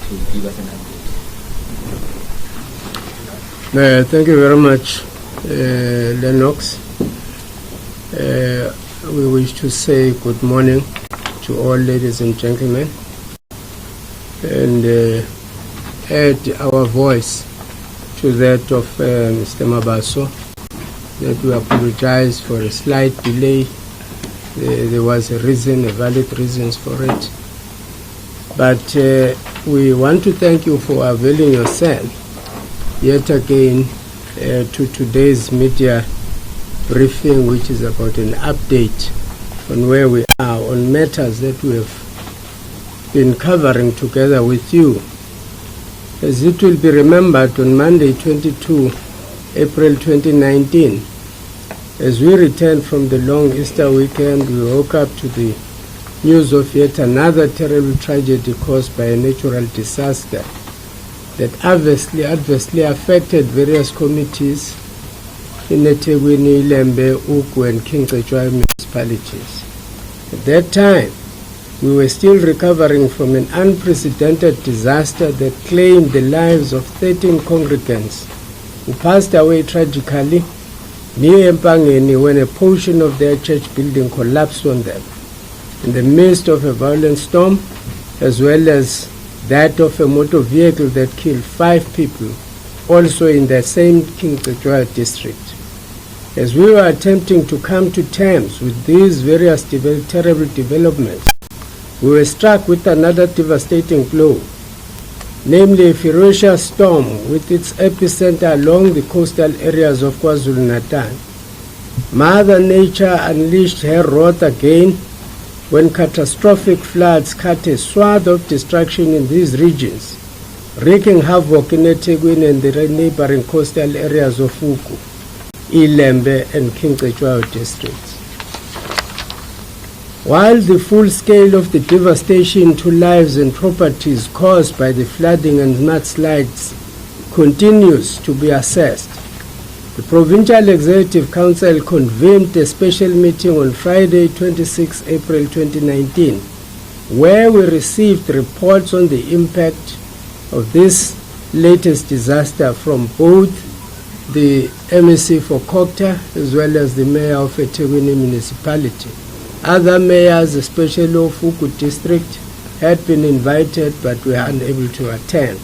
to give us an update. Thank you very much, Lennox. We wish to say good morning to all ladies and gentlemen and add our voice to that of Mr. Mabaso, that we apologize for a slight delay. There was a reason, a valid reasons for it. But we want to thank you for availing yourself yet again to today's media briefing, which is about an update on where we are on matters that we have been covering together with you. As it will be remembered, on Monday 22 April 2019, as we returned from the long Easter weekend, we woke up to the news of yet another terrible tragedy caused by a natural disaster that adversely affected various communities in the eThekwini, Lembe, Uku and King Casualties municipalities. At that time, we were still recovering from an unprecedented disaster that claimed the lives of 13 congregants who passed away tragically near Mpangeni when a portion of their church building collapsed on them in the midst of a violent storm, as well as that of a motor vehicle that killed 5 people, also in the same King Casualties district. As we were attempting to come to terms with these various terrible developments, we were struck with another devastating blow, namely a ferocious storm with its epicenter along the coastal areas of KwaZulu-Natal. Mother Nature unleashed her wrath again when catastrophic floods cut a swath of destruction in these regions, wreaking havoc in eThekwini and the neighboring coastal areas of Uku, Ilembe and King Casualties districts. While the full scale of the devastation to lives and properties caused by the flooding and mudslides continues to be assessed, the Provincial Executive Council convened a special meeting on Friday, 26 April 2019, where we received reports on the impact of this latest disaster from both the MEC for Kokta as well as the Mayor of eThekwini Municipality. Other mayors, especially of Uku District, had been invited but were unable to attend.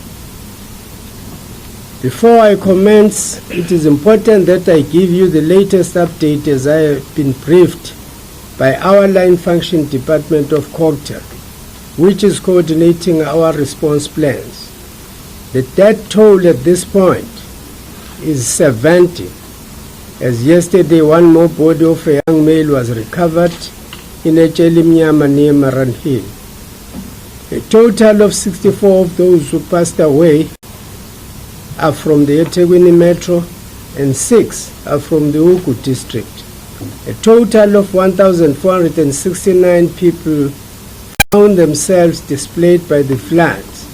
Before I commence, it is important that I give you the latest update as I have been briefed by our line function department of Kokta, which is coordinating our response plans. The death toll at this point is 70, as yesterday one more body of a young male was recovered in Echelimnyama near Maran Hill. A total of 64 of those who passed away are from the eThekwini Metro and 6 are from the Uku district. A total of 1,469 people found themselves displaced by the floods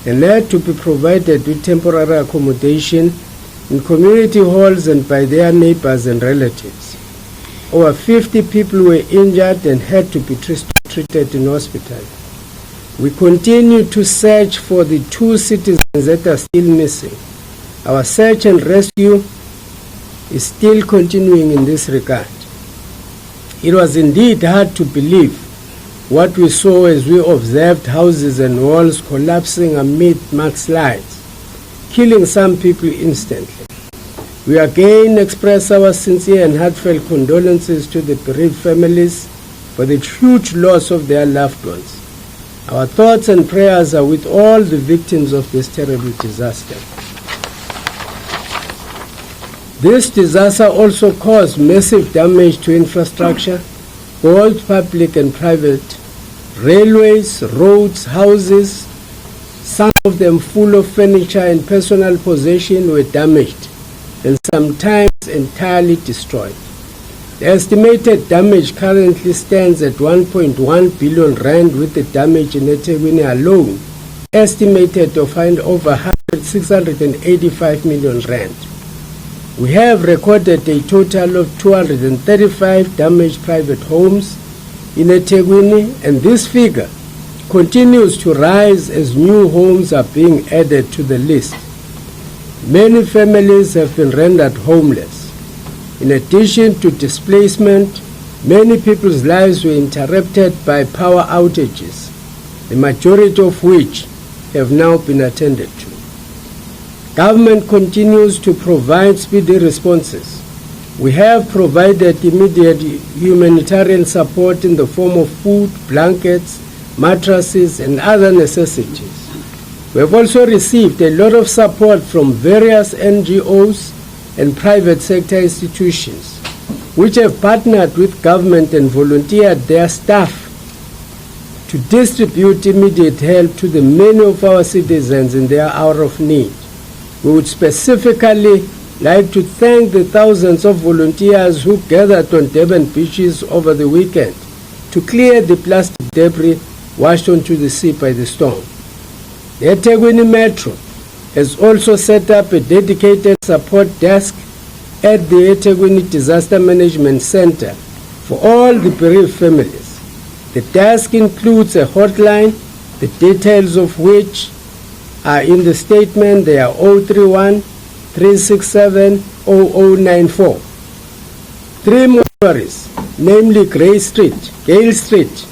and had to be provided with temporary accommodation in community halls and by their neighbors and relatives. Over 50 people were injured and had to be treated in hospital. We continue to search for the 2 citizens that are still missing. Our search and rescue is still continuing in this regard. It was indeed hard to believe what we saw as we observed houses and walls collapsing amid mudslides, killing some people instantly. We again express our sincere and heartfelt condolences to the bereaved families for the huge loss of their loved ones. Our thoughts and prayers are with all the victims of this terrible disaster. This disaster also caused massive damage to infrastructure, both public and private, railways, roads, houses, some of them full of furniture and personal possession were damaged and sometimes entirely destroyed. The estimated damage currently stands at 1.1 billion rand, with the damage in eThekwini alone estimated to find over 685 million rand. We have recorded a total of 235 damaged private homes in eThekwini, and this figure continues to rise as new homes are being added to the list. Many families have been rendered homeless. In addition to displacement, many people's lives were interrupted by power outages, the majority of which have now been attended to. Government continues to provide speedy responses. We have provided immediate humanitarian support in the form of food, blankets, mattresses, and other necessities. We have also received a lot of support from various NGOs and private sector institutions, which have partnered with government and volunteered their staff to distribute immediate help to the many of our citizens in their hour of need. We would specifically like to thank the thousands of volunteers who gathered on Durban beaches over the weekend to clear the plastic debris washed onto the sea by the storm. The eThekwini Metro has also set up a dedicated support desk at the eThekwini Disaster Management Center for all the bereaved families. The desk includes a hotline, the details of which are in the statement. They are 031-367-0094. 3 mortuaries, namely Gray Street, Gale Street,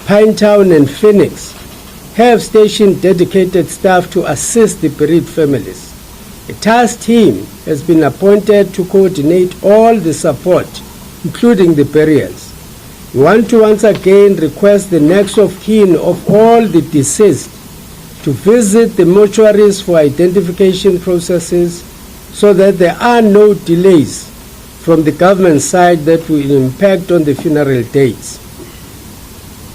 Pinetown and Phoenix, have stationed dedicated staff to assist the bereaved families. A task team has been appointed to coordinate all the support, including the burials. We want to once again request the next of kin of all the deceased to visit the mortuaries for identification processes so that there are no delays from the government side that will impact on the funeral dates.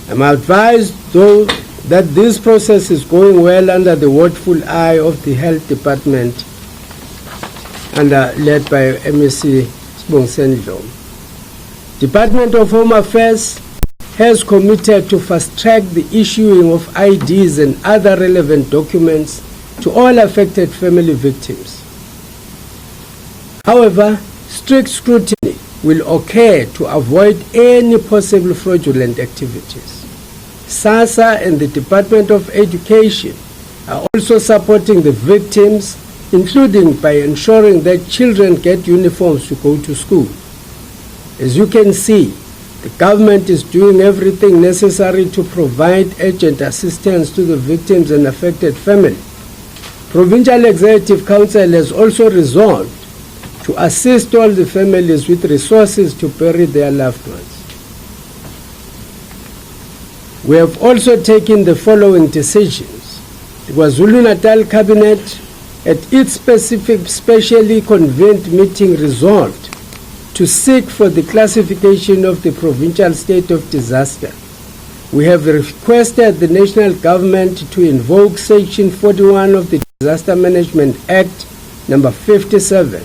I'm advised, though, that this process is going well under the watchful eye of the Health Department led by MEC Sibongiseni. Department of Home Affairs has committed to fast-track the issuing of IDs and other relevant documents to all affected family victims. However, strict scrutiny will occur to avoid any possible fraudulent activities. SASSA and the Department of Education are also supporting the victims, including by ensuring that children get uniforms to go to school. As you can see, the government is doing everything necessary to provide urgent assistance to the victims and affected families. Provincial Executive Council has also resolved to assist all the families with resources to bury their loved ones. We have also taken the following decisions. The KwaZulu-Natal Cabinet, at its specially convened meeting, resolved to seek for the classification of the provincial state of disaster. We have requested the national government to invoke Section 41 of the Disaster Management Act number 57,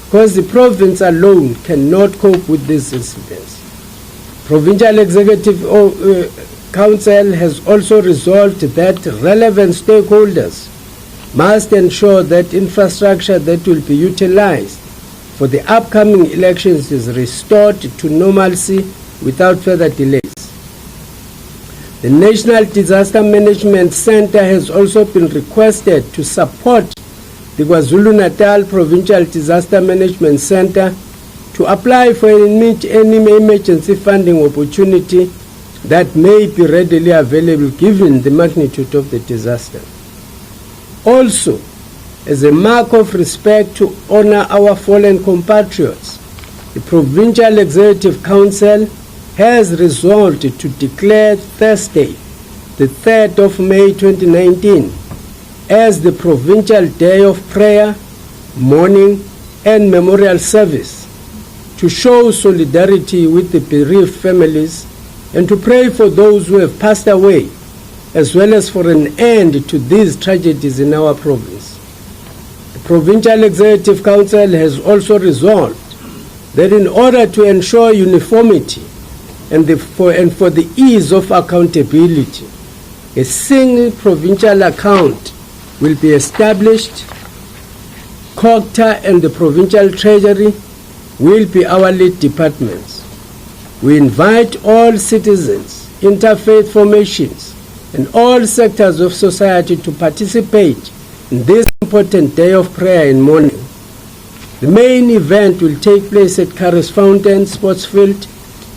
because the province alone cannot cope with these incidents. Provincial Executive Council has also resolved that relevant stakeholders must ensure that infrastructure that will be utilized for the upcoming elections is restored to normalcy without further delays. The National Disaster Management Center has also been requested to support the KwaZulu-Natal Provincial Disaster Management Center to apply for any emergency funding opportunity that may be readily available given the magnitude of the disaster. Also, as a mark of respect to honor our fallen compatriots, the Provincial Executive Council has resolved to declare Thursday, the 3rd of May 2019, as the Provincial Day of Prayer, Mourning, and Memorial Service to show solidarity with the bereaved families and to pray for those who have passed away, as well as for an end to these tragedies in our province. The Provincial Executive Council has also resolved that in order to ensure uniformity and for the ease of accountability, a single provincial account will be established. COGTA and the Provincial Treasury will be our lead departments. We invite all citizens, interfaith formations, and all sectors of society to participate in this important day of prayer and mourning. The main event will take place at Caris Fountain Sports Field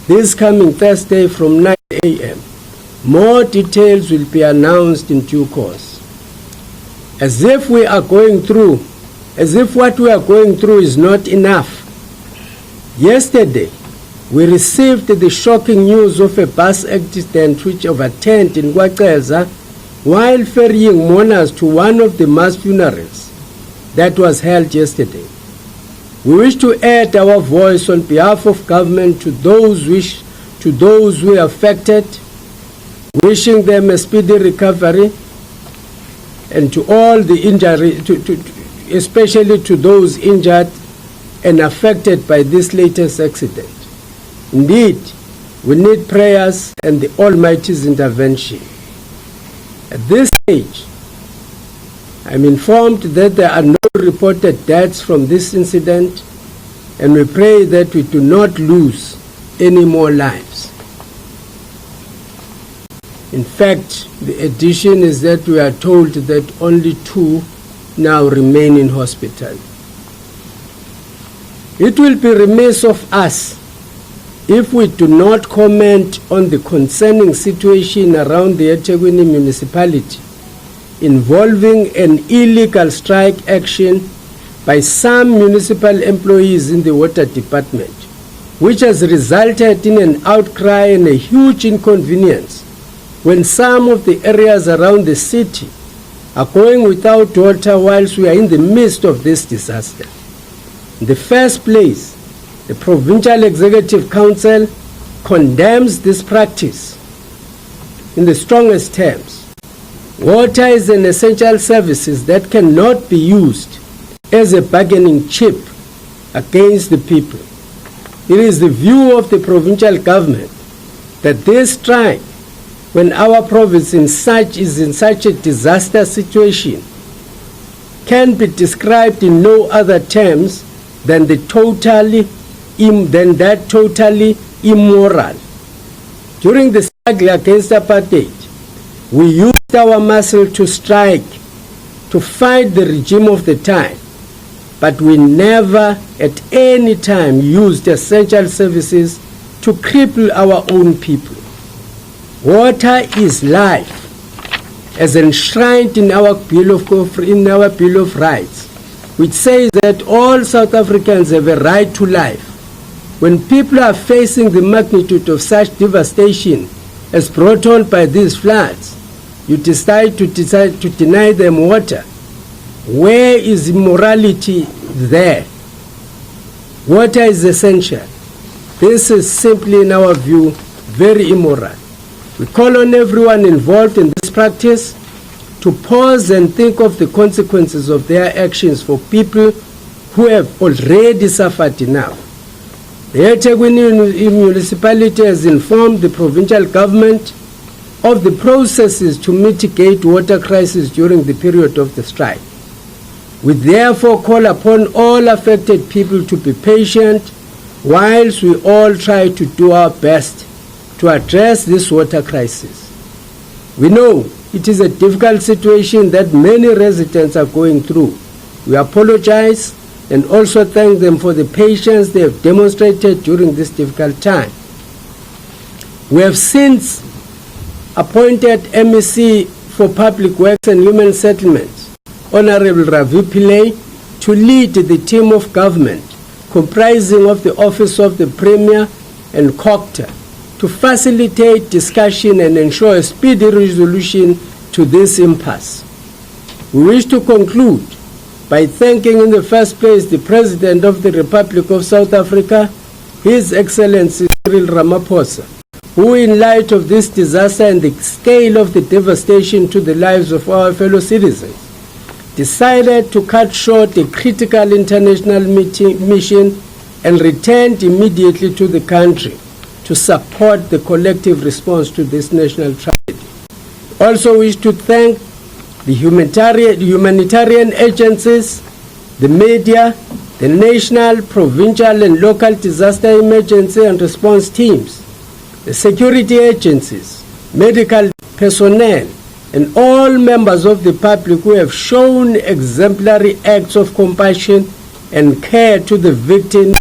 this coming Thursday from 9 a.m. More details will be announced in due course. As if what we are going through is not enough. Yesterday, we received the shocking news of a bus accident which overturned in KwaZulu while ferrying mourners to one of the mass funerals that was held yesterday. We wish to add our voice on behalf of government to those who are affected, wishing them a speedy recovery, and to all the especially to those injured and affected by this latest accident. Indeed, we need prayers and the Almighty's intervention. At this stage, I'm informed that there are no reported deaths from this incident, and we pray that we do not lose any more lives. In fact, the addition is that we are told that only 2 now remain in hospital. It will be remiss of us if we do not comment on the concerning situation around the eThekwini municipality involving an illegal strike action by some municipal employees in the water department, which has resulted in an outcry and a huge inconvenience when some of the areas around the city are going without water whilst we are in the midst of this disaster. In the first place, the Provincial Executive Council condemns this practice in the strongest terms. Water is an essential service that cannot be used as a bargaining chip against the people. It is the view of the provincial government that this strike, when our province is in such a disaster situation, can be described in no other terms than totally immoral. During the struggle against apartheid, we used our muscle to strike, to fight the regime of the time, but we never at any time used essential services to cripple our own people. Water is life, as enshrined in our Bill of Rights, which says that all South Africans have a right to life. When people are facing the magnitude of such devastation as brought on by these floods, you decide to deny them water. Where is immorality there? Water is essential. This is simply, in our view, very immoral. We call on everyone involved in this practice to pause and think of the consequences of their actions for people who have already suffered enough. The eThekwini municipality has informed the provincial government of the processes to mitigate water crisis during the period of the strike. We therefore call upon all affected people to be patient whilst we all try to do our best to address this water crisis. We know it is a difficult situation that many residents are going through. We apologize and also thank them for the patience they have demonstrated during this difficult time. We have since appointed MEC for Public Works and Human Settlements, Honorable Ravi Pillay, to lead the team of government comprising of the Office of the Premier and COCTA to facilitate discussion and ensure a speedy resolution to this impasse. We wish to conclude by thanking in the first place the President of the Republic of South Africa, His Excellency Cyril Ramaphosa, who in light of this disaster and the scale of the devastation to the lives of our fellow citizens, decided to cut short a critical international mission and returned immediately to the country to support the collective response to this national tragedy. Also wish to thank the humanitarian agencies, the media, the national, provincial and local disaster emergency and response teams, the security agencies, medical personnel, and all members of the public who have shown exemplary acts of compassion and care to the victims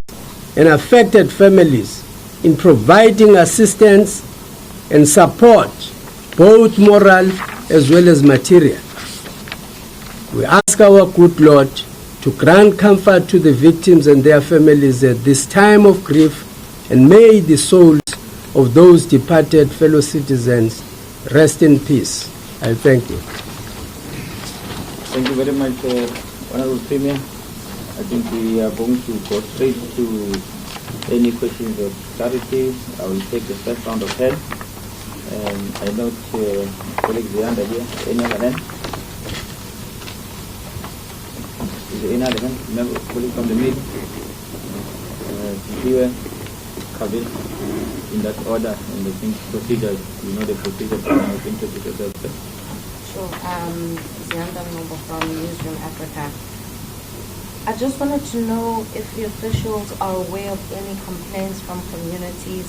and affected families in providing assistance and support, both moral as well as material. We ask our good Lord to grant comfort to the victims and their families at this time of grief, and may the souls of those departed fellow citizens rest in peace. I thank you. Thank you very much, Honorable Premier. I think we are going to go straight to any questions of clarity. I will take the first round of hand. I note colleagues Zianda here. Any other hand? Is there any other hand? Remember, colleague from the mid. Here, Kabir, in that order, and I think procedures, you know the procedure, I think it is yourself. Sure. Zianda Nobo from Newsroom Africa. I just wanted to know if the officials are aware of any complaints from communities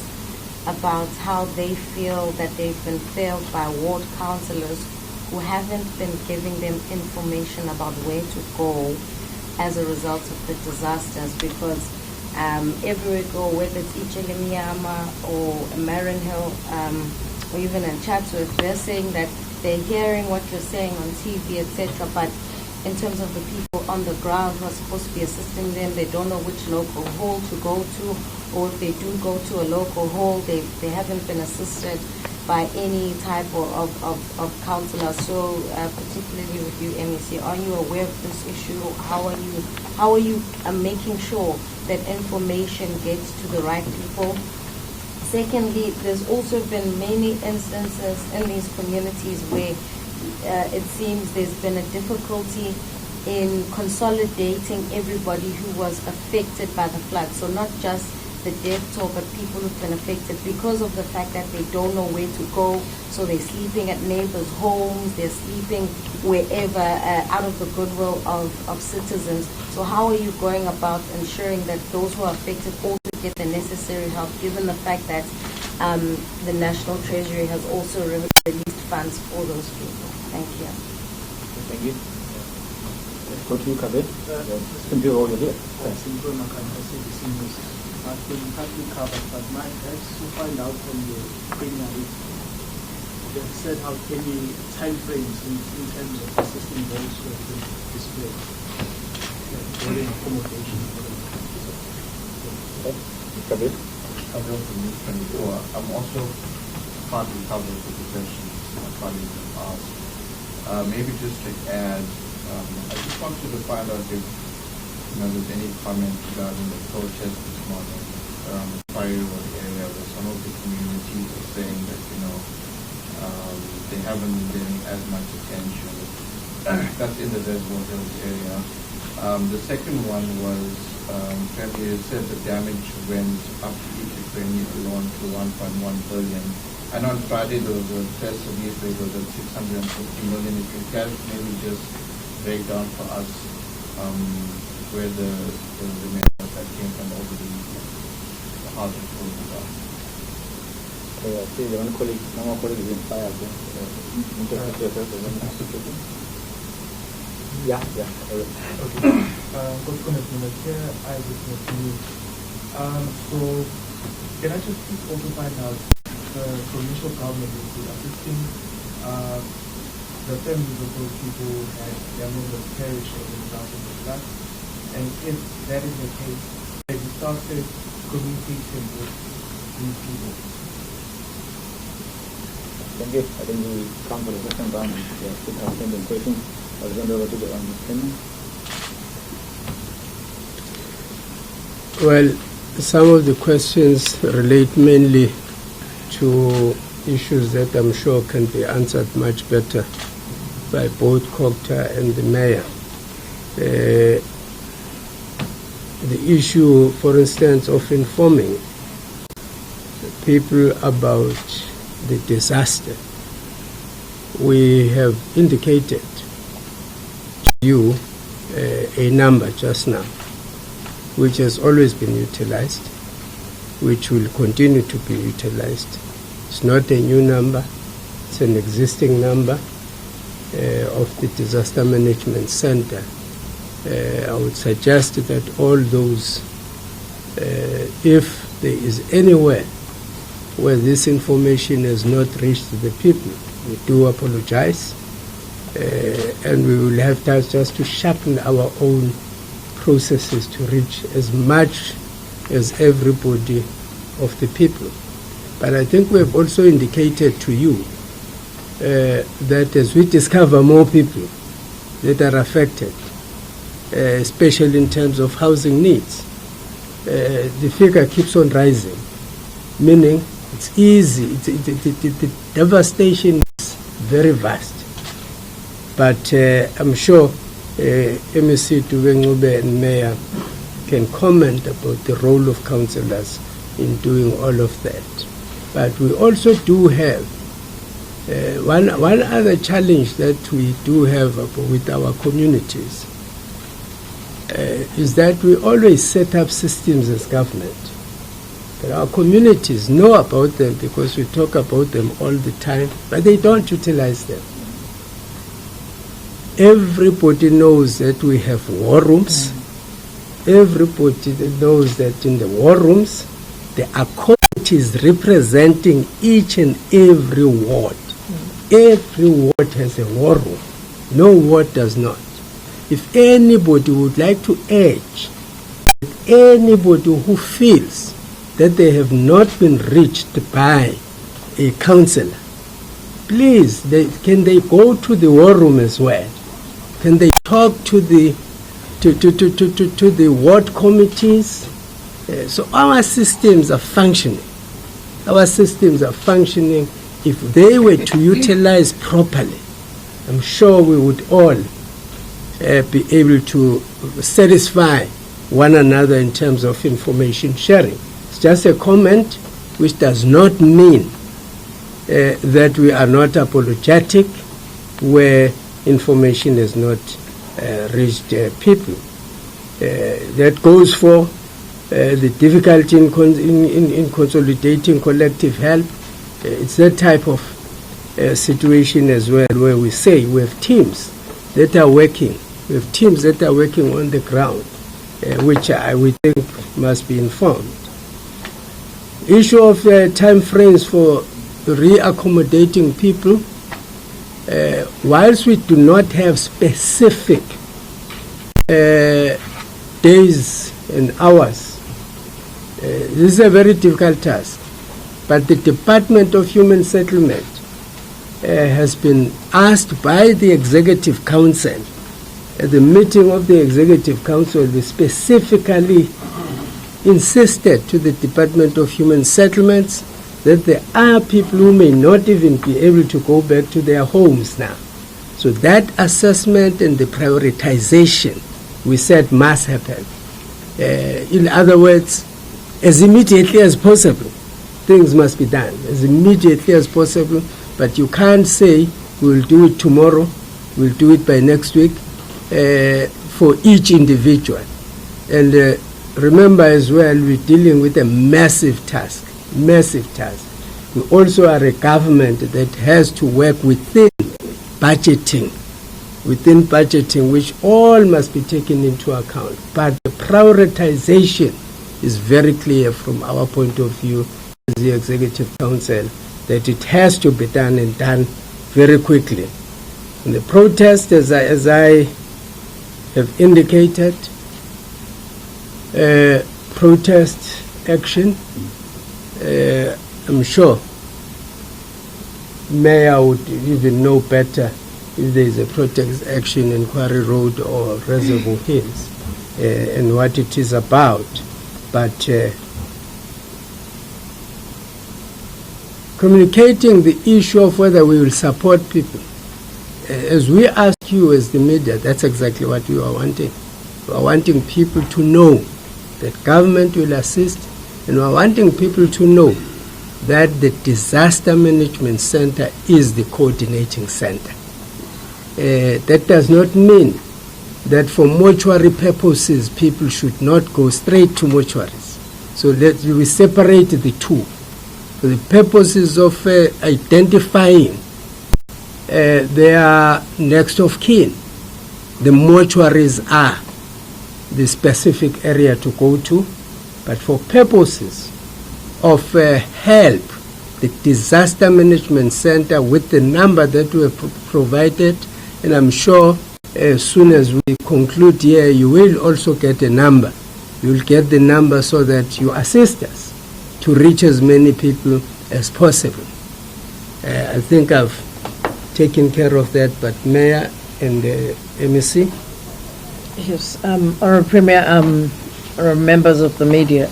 about how they feel that they've been failed by ward councillors who haven't been giving them information about where to go as a result of the disasters, because everywhere we go, whether it's Ichelimiyama or Marin Hill or even in Chatsworth, they're saying that they're hearing what you're saying on TV, etc., but in terms of the people on the ground who are supposed to be assisting them, they don't know which local hall to go to, or if they do go to a local hall, they haven't been assisted by any type of counsellor. So particularly with you, MEC, are you aware of this issue? How are you making sure that information gets to the right people? Secondly, there's also been many instances in these communities where it seems there's been a difficulty in consolidating everybody who was affected by the flood. So not just the dead toll, but people who've been affected because of the fact that they don't know where to go. So they're sleeping at neighbors' homes, they're sleeping wherever out of the goodwill of citizens. So how are you going about ensuring that those who are affected also get the necessary help, given the fact that the National Treasury has also released funds for those people? Thank you. Thank you. Go to you, Kabir. Simply over here. I've been partly covered, but my has to find out from the Premier. They've said how many time frames in terms of assisting those who have been displaced, during accommodation for them. Kabir. Kabir from News 24. I'm also partly covered with the questions my colleagues have asked. Maybe just to add, I just wanted to find out if there's any comment regarding the protest this morning around the Fire Road area, where some of the communities are saying that they haven't been getting as much attention. That's in the Reservoir Hills area. The second one was, Premier said the damage went up to each venue alone to 1.1 billion. And on Friday there was a press release where it was at 650 million. If you can maybe just break down for us where the measures that came from over the heart of the I see one colleague is in fire. Yeah. Okay. So, can I just please also find out the provincial government is assisting the families of those people who had their members perish as a result of the flood? And if that is the case, have you started communicating with these people? Thank you. I think we come to the second round. Still have pending questions. I'll hand over to the Premier. Well, some of the questions relate mainly to issues that I'm sure can be answered much better by both Kokta and the Mayor. The issue, for instance, of informing people about the disaster. We have indicated to you a number just now, which has always been utilized, which will continue to be utilized. It's not a new number. It's an existing number of the Disaster Management Center. I would suggest that all those, if there is anywhere where this information has not reached the people, we do apologize, and we will have just to sharpen our own processes to reach as much as everybody of the people. But I think we have also indicated to you that as we discover more people that are affected, especially in terms of housing needs, the figure keeps on rising, meaning it's easy, the devastation is very vast. But I'm sure MEC Dube and Mayor can comment about the role of councillors in doing all of that. But we also do have one other challenge that we do have with our communities is that we always set up systems as government. But our communities know about them because we talk about them all the time, but they don't utilize them. Everybody knows that we have war rooms. Everybody knows that in the war rooms, there are committees representing each and every ward. Every ward has a war room. No ward does not. If anybody would like to urge, anybody who feels that they have not been reached by a councillor, please, can they go to the war room as well? Can they talk to the ward committees? So our systems are functioning. Our systems are functioning. If they were to utilize properly, I'm sure we would all be able to satisfy one another in terms of information sharing. It's just a comment which does not mean that we are not apologetic where information has not reached people. That goes for the difficulty in consolidating collective help. It's that type of situation as well where we say we have teams that are working. We have teams that are working on the ground, which we think must be informed. Issue of time frames for reaccommodating people. Whilst we do not have specific days and hours, this is a very difficult task. But the Department of Human Settlement has been asked by the Executive Council, at the meeting of the Executive Council, they specifically insisted to the Department of Human Settlements that there are people who may not even be able to go back to their homes now. So that assessment and the prioritization, we said, must happen. In other words, as immediately as possible, things must be done as immediately as possible, but you can't say we'll do it tomorrow, we'll do it by next week for each individual. And remember as well, we're dealing with a massive task. We also are a government that has to work within budgeting, which all must be taken into account. But the prioritization is very clear from our point of view as the Executive Council that it has to be done and done very quickly. And the protest, as I have indicated, protest action, I'm sure Mayor would even know better if there is a protest action in Quarry Road or Reservoir Hills and what it is about. But communicating the issue of whether we will support people, as we ask you as the media, that's exactly what we are wanting. We are wanting people to know that government will assist, and we are wanting people to know that the Disaster Management Center is the coordinating center. That does not mean that for mortuary purposes people should not go straight to mortuaries. So we separate the two. For the purposes of identifying they are next of kin. The mortuaries are the specific area to go to, but for purposes of help, the disaster management center with the number that we have provided, and I'm sure as soon as we conclude here, you will also get a number. You will get the number so that you assist us to reach as many people as possible. I think I've taken care of that, but Mayor and MEC. Yes, Honourable Premier, honourable members of the media,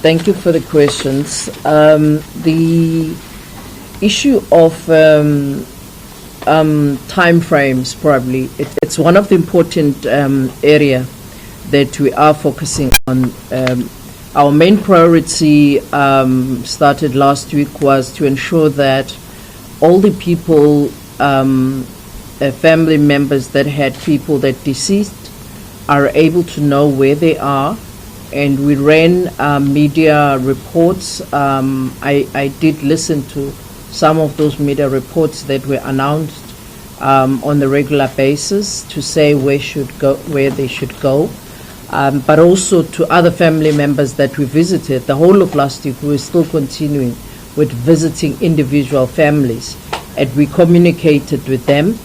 thank you for the questions. The issue of time frames, probably, it's one of the important area that we are focusing on. Our main priority started last week was to ensure that all the people, family members that had people that deceased, are able to know where they are, and we ran media reports. I did listen to some of those media reports that were announced on the regular basis to say where they should go. But also to other family members that we visited. The whole of last week, we were still continuing with visiting individual families. And we communicated with them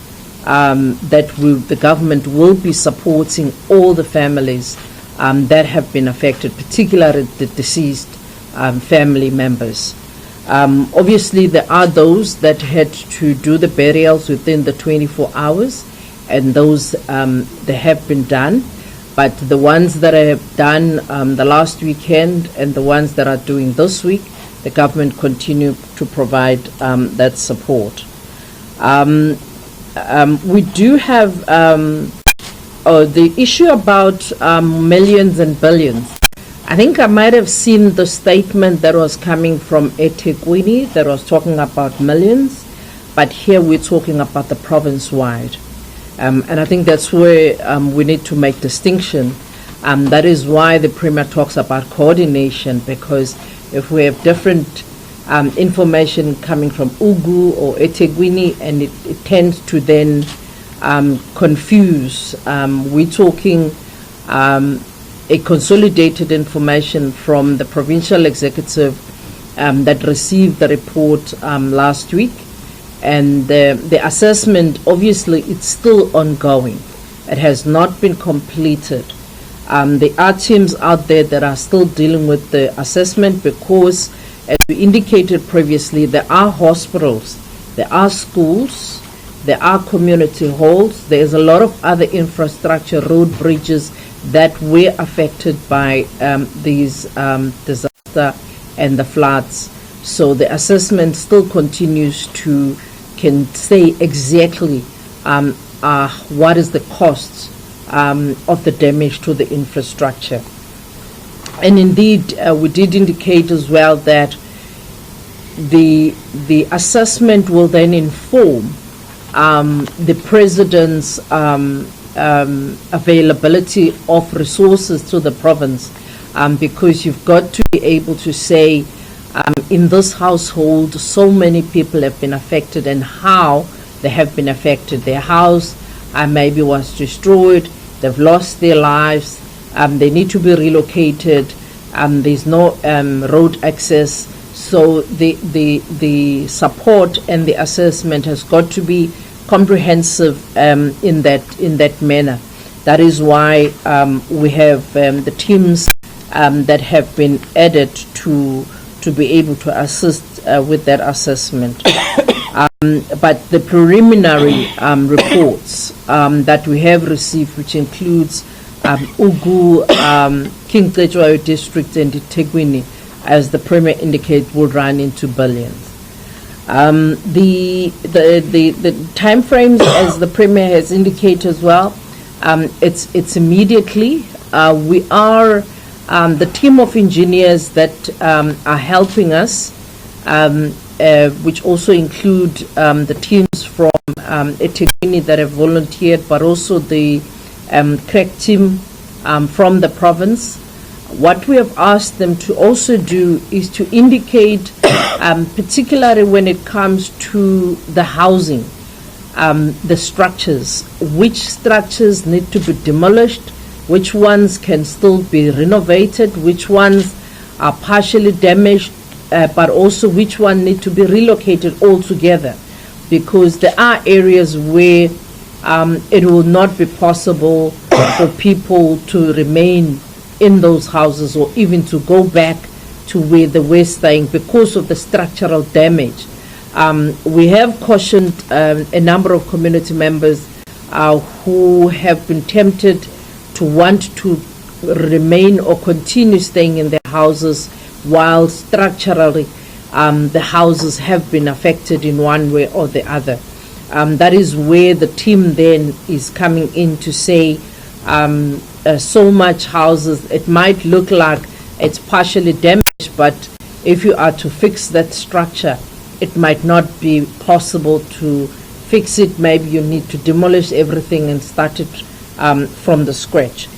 that the government will be supporting all the families that have been affected, particularly the deceased family members. Obviously, there are those that had to do the burials within the 24 hours, and those they have been done. But the ones that I have done the last weekend and the ones that are doing this week, the government continue to provide that support. We do have the issue about millions and billions. I think I might have seen the statement that was coming from eThekwini that was talking about millions, but here we're talking about the province-wide. And I think that's where we need to make distinction. That is why the Premier talks about coordination, because if we have different information coming from Ugu or eThekwini, and it tends to then confuse, we're talking a consolidated information from the provincial executive that received the report last week. And the assessment, obviously, it's still ongoing. It has not been completed. There are teams out there that are still dealing with the assessment because, as we indicated previously, there are hospitals, there are schools, there are community halls, there's a lot of other infrastructure, road bridges that were affected by these disaster and the floods. So the assessment still continues to can say exactly what is the cost of the damage to the infrastructure. And indeed, we did indicate as well that the assessment will then inform the President's availability of resources to the province, because you've got to be able to say, in this household, so many people have been affected and how they have been affected. Their house maybe was destroyed, they've lost their lives, they need to be relocated, there's no road access. So the support and the assessment has got to be comprehensive in that manner. That is why we have the teams that have been added to be able to assist with that assessment. But the preliminary reports that we have received, which includes Ugu, King Cetshwayo district and eThekwini, as the Premier indicated, will run into billions. The time frames, as the Premier has indicated as well, it's immediately. We are the team of engineers that are helping us, which also include the teams from eThekwini that have volunteered, but also the crack team from the province. What we have asked them to also do is to indicate, particularly when it comes to the housing, the structures, which structures need to be demolished, which ones can still be renovated, which ones are partially damaged, but also which one need to be relocated altogether, because there are areas where it will not be possible for people to remain in those houses or even to go back to where they were staying because of the structural damage. We have cautioned a number of community members who have been tempted to want to remain or continue staying in their houses while structurally the houses have been affected in one way or the other. That is where the team then is coming in to say so much houses, it might look like it's partially damaged, but if you are to fix that structure, it might not be possible to fix it. Maybe you need to demolish everything and start it from the scratch.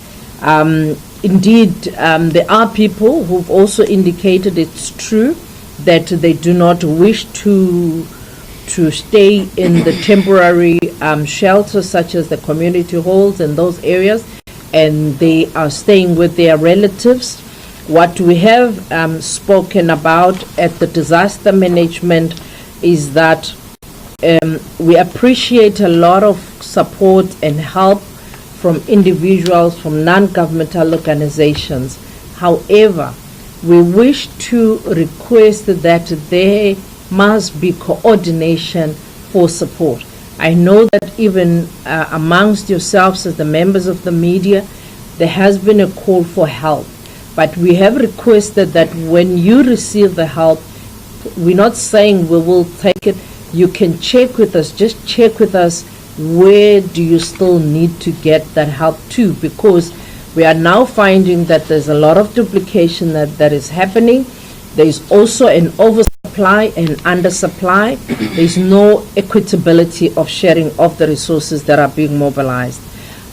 Indeed, there are people who've also indicated it's true that they do not wish to stay in the temporary shelters such as the community halls and those areas, and they are staying with their relatives. What we have spoken about at the disaster management is that we appreciate a lot of support and help from individuals, from non-governmental organizations. However, we wish to request that there must be coordination for support. I know that even amongst yourselves as the members of the media, there has been a call for help. But we have requested that when you receive the help, we're not saying we will take it. You can check with us, just check with us, where do you still need to get that help to? Because we are now finding that there's a lot of duplication that is happening. There is also an oversupply and undersupply. There is no equitability of sharing of the resources that are being mobilized.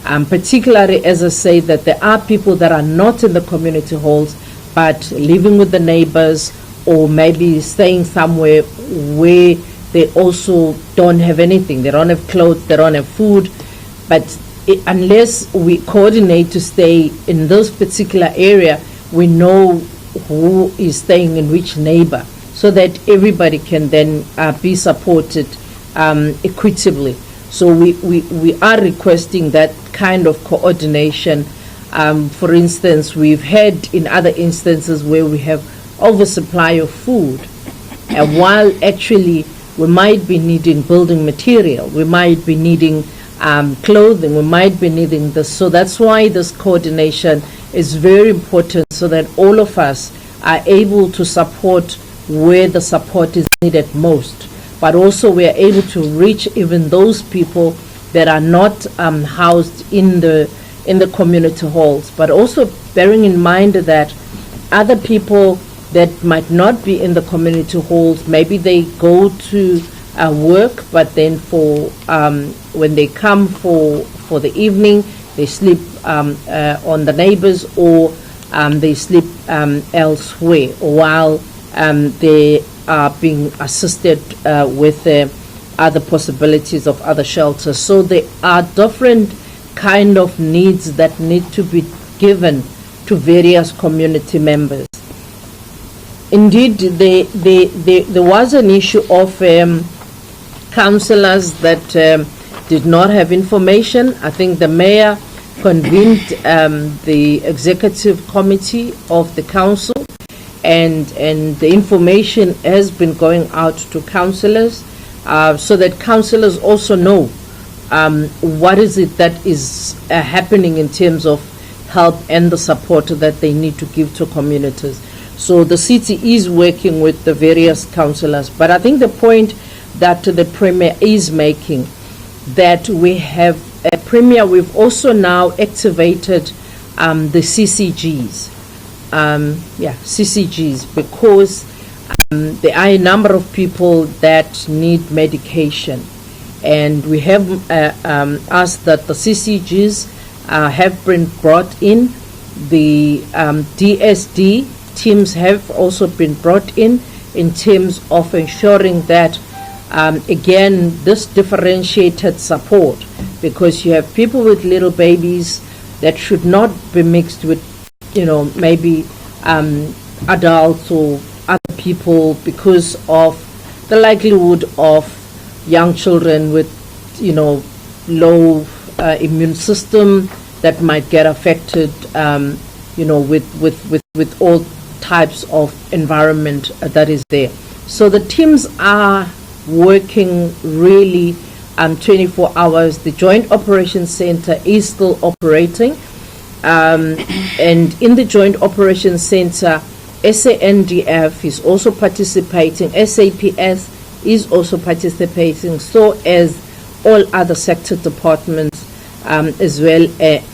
Particularly, as I say, that there are people that are not in the community halls, but living with the neighbors or maybe staying somewhere where they also don't have anything. They don't have clothes, they don't have food. But unless we coordinate to stay in those particular area, we know who is staying in which neighbor, so that everybody can then be supported equitably. So we are requesting that kind of coordination. For instance, we've had in other instances where we have oversupply of food, and while actually we might be needing building material, we might be needing clothing, we might be needing this. So that's why this coordination is very important, so that all of us are able to support where the support is needed most. But also we are able to reach even those people that are not housed in the community halls. But also bearing in mind that other people that might not be in the community halls, maybe they go to work, but then for when they come for the evening, they sleep on the neighbors, or they sleep elsewhere while they are being assisted with other possibilities of other shelters. So there are different kind of needs that need to be given to various community members. Indeed, there was an issue of councillors that did not have information. I think the mayor convened the executive committee of the council, and the information has been going out to councillors so that councillors also know what is it that is happening in terms of help and the support that they need to give to communities. So the city is working with the various councillors. But I think the point that the Premier is making, that we have a Premier, we've also now activated the CCGs. CCGs, because there are a number of people that need medication, and we have asked that the CCGs have been brought in The DSD teams have also been brought in terms of ensuring that, again, this differentiated support, because you have people with little babies that should not be mixed with, maybe adults or other people, because of the likelihood of young children with, low immune system that might get affected, with all types of environment that is there. So the teams are working really 24 hours. The Joint Operations Center is still operating. And in the Joint Operations Center, SANDF is also participating, SAPS is also participating, so as all other sector departments as well.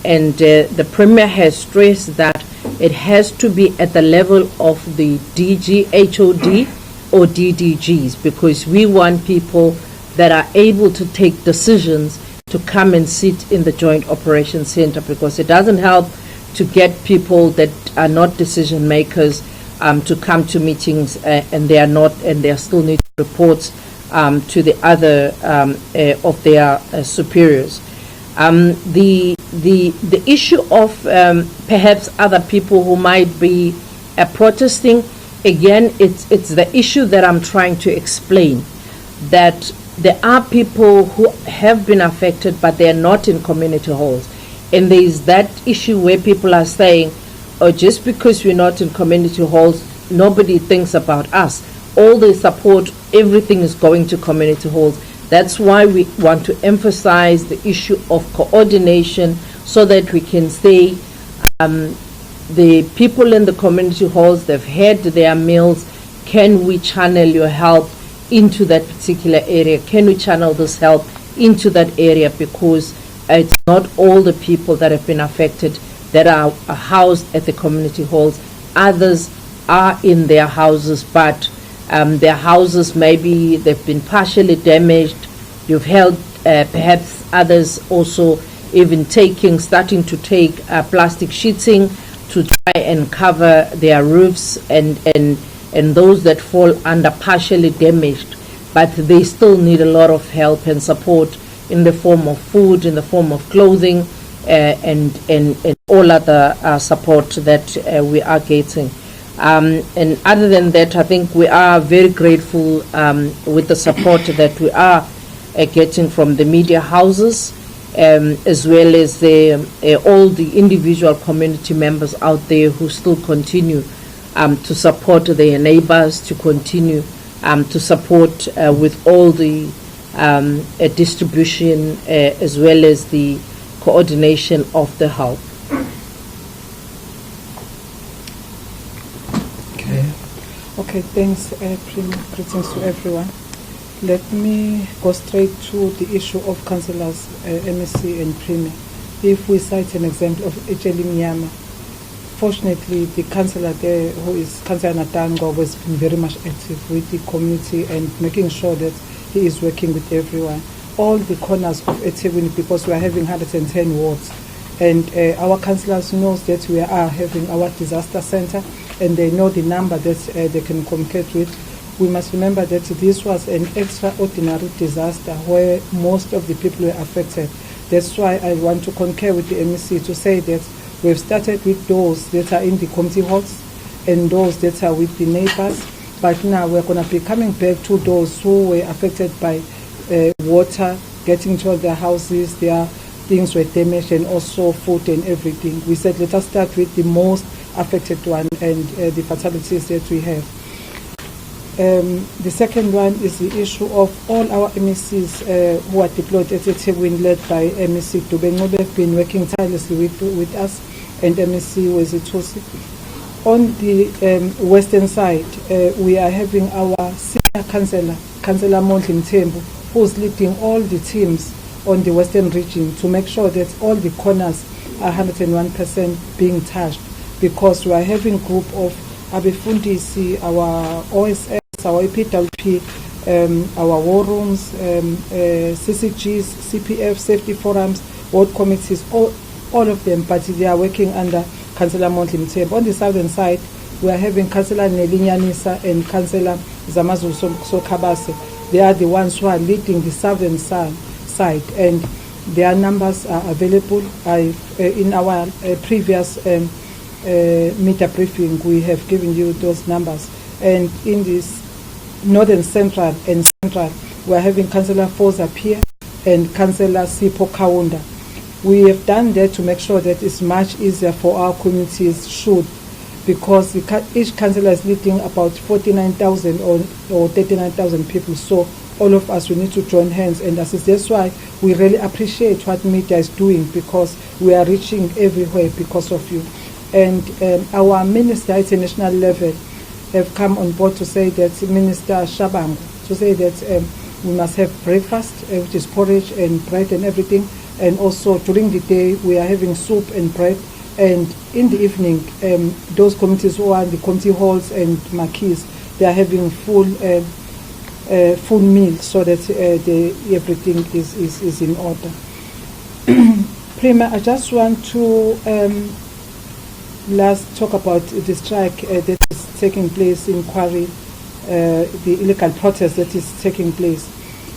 And the Premier has stressed that it has to be at the level of the DGHOD or DDGs, because we want people that are able to take decisions to come and sit in the Joint Operations Center, because it doesn't help to get people that are not decision makers to come to meetings and they are not, and they are still need reports to the other of their superiors. The issue of perhaps other people who might be protesting, again, it's the issue that I'm trying to explain, that there are people who have been affected, but they are not in community halls. And there is that issue where people are saying, oh, just because we're not in community halls, nobody thinks about us. All the support, everything is going to community halls. That's why we want to emphasize the issue of coordination, so that we can say the people in the community halls, they've had their meals, can we channel your help into that particular area? Can we channel this help into that area? Because it's not all the people that have been affected that are housed at the community halls. Others are in their houses, but their houses, maybe they've been partially damaged. You've held perhaps others also even starting to take plastic sheeting to try and cover their roofs, and those that fall under partially damaged, but they still need a lot of help and support in the form of food, in the form of clothing, and all other support that we are getting. And other than that, I think we are very grateful with the support that we are getting from the media houses, as well as all the individual community members out there who still continue to support their neighbors, to continue to support with all the distribution as well as the coordination of the help. Okay, thanks, Premier. Greetings to everyone. Let me go straight to the issue of councillors, MSC and Premier. If we cite an example of Echeli Mnyama, fortunately, the councillor there, who is Councillor Natango, has been very much active with the community and making sure that he is working with everyone. All the corners of eThekwini, because we are having 110 wards, and our councillors know that we are having our disaster center, and they know the number that they can communicate with. We must remember that this was an extraordinary disaster where most of the people were affected. That's why I want to concur with the MEC to say that we've started with those that are in the community halls and those that are with the neighbors, but now we're going to be coming back to those who were affected by water getting to their houses, their things were damaged, and also food and everything. We said let us start with the most affected one and the fatalities that we have. The second one is the issue of all our MECs who are deployed at eThekwini, led by MEC Durban, who have been working tirelessly with us, and MEC Wezithusi. On the western side, we are having our senior councillor, Councillor Mondli Mthembu, who is leading all the teams on the western region to make sure that all the corners are 101% being touched, because we are having a group of Abefundisi, our OSS, our EPWP, our war rooms, CCGs, CPF, safety forums, ward committees, all of them, but they are working under Councillor Montli Mthembu. On the southern side, we are having Councillor Nelinyanisa and Councillor Zamazulu Sokhabase. They are the ones who are leading the southern side, and their numbers are available. In our previous media briefing, we have given you those numbers. And in this northern central and central, we are having Councillor Foza Pierre and Councillor Sipho Kaunda. We have done that to make sure that it's much easier for our communities because each councillor is leading about 49,000 or 39,000 people. So all of us, we need to join hands and assist. That's why we really appreciate what media is doing, because we are reaching everywhere because of you. And our minister at the national level have come on board to say that, Minister Shabangu, to say that we must have breakfast, which is porridge and bread and everything. And also during the day, we are having soup and bread. And in the evening, those committees who are in the committee halls and marquees, they are having full meal, so that everything is in order. Premier, I just want to last talk about the strike that is taking place in Quarry, the illegal protest that is taking place.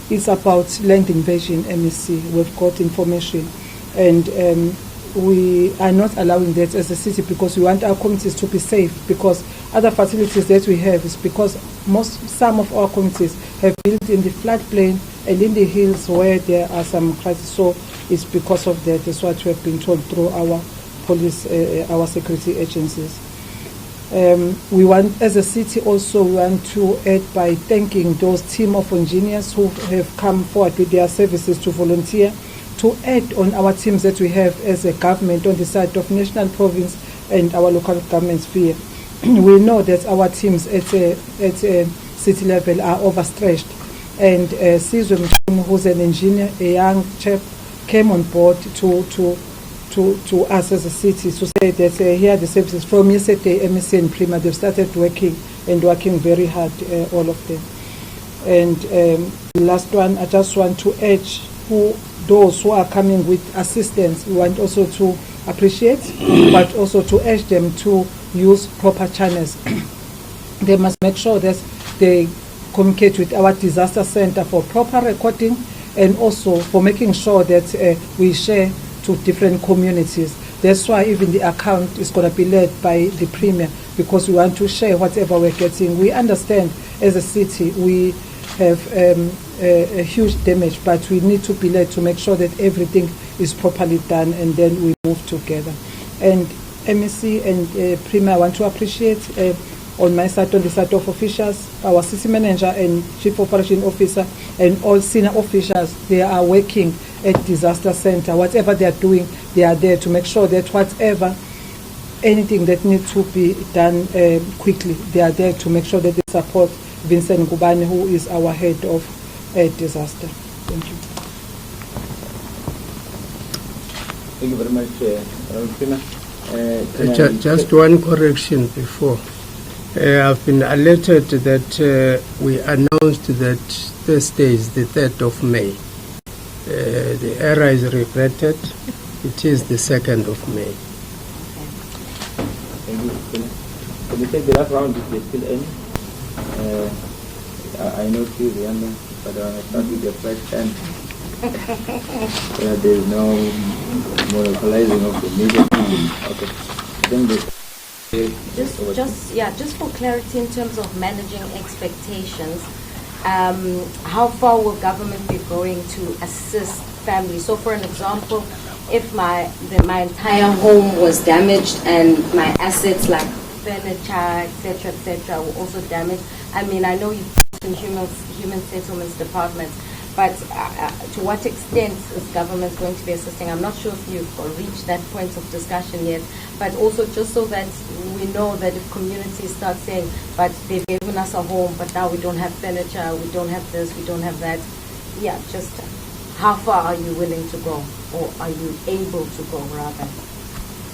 It's about land invasion, MEC. We've got information, and we are not allowing that as a city, because we want our communities to be safe, because other facilities that we have is because some of our communities have built in the floodplain and in the hills where there are some crises. So it's because of that. That's what we have been told through our police, our security agencies. We want, as a city also, we want to add by thanking those team of engineers who have come forward with their services to volunteer, to add on our teams that we have as a government on the side of national, province and our local government sphere. We know that our teams at a city level are overstretched, and KZN Mchunu, who's an engineer, a young chap, came on board to us as a city to say that here are the services. From yesterday, MEC and Premier, they've started working very hard, all of them. And the last one, I just want to urge those who are coming with assistance, we want also to appreciate, but also to urge them to use proper channels. They must make sure that they communicate with our disaster center for proper recording, and also for making sure that we share to different communities. That's why even the account is going to be led by the Premier, because we want to share whatever we're getting. We understand as a city we have a huge damage, but we need to be led to make sure that everything is properly done, and then we move together. And MEC and Premier, I want to appreciate on my side, on the side of officials, our city manager and chief operation officer and all senior officials. They are working at disaster center. Whatever they are doing, they are there to make sure that anything that needs to be done quickly, they are there to make sure that they support Vincent Ngubane, who is our head of disaster. Thank you. Thank you very much, Premier. Just one correction before. I've been alerted that we announced that Thursday is the 3rd of May. The error is regretted. It is the 2nd of May. Thank you, Premier. Can you take the last round if there's still any? I know you, Rihanna, but I want to start with your first hand. There's no monopolizing of the media. Okay. Then just for clarity in terms of managing expectations, how far will government be going to assist families? So for an example, if my entire home was damaged and my assets like furniture, etc., were also damaged, I mean, I know you've in human settlements department, but to what extent is government going to be assisting? I'm not sure if you've reached that point of discussion yet, but also just so that we know that if communities start saying, but they've given us a home, but now we don't have furniture, we don't have this, we don't have that. Yeah, just how far are you willing to go, or are you able to go rather?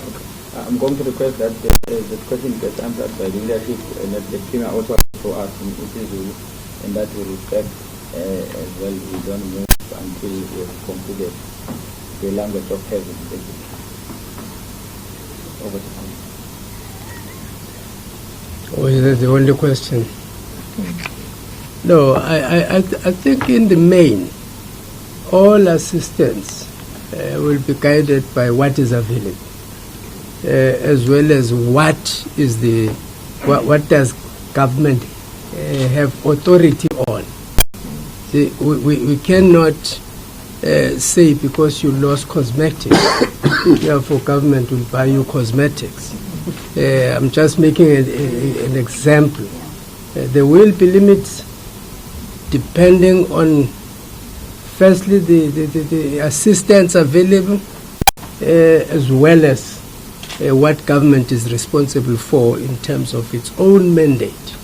Okay. I'm going to request that the question gets answered by the leadership, and that the Premier also for us in Zulu, and that we respect as well. We don't move until we have concluded the language of heaven. Thank you. Over to you. Or is that the only question? No, I think in the main, all assistance will be guided by what is available, as well as what does government have authority on. See, we cannot say because you lost cosmetics, therefore government will buy you cosmetics. I'm just making an example. There will be limits depending on, firstly, the assistance available, as well as what government is responsible for in terms of its own mandate.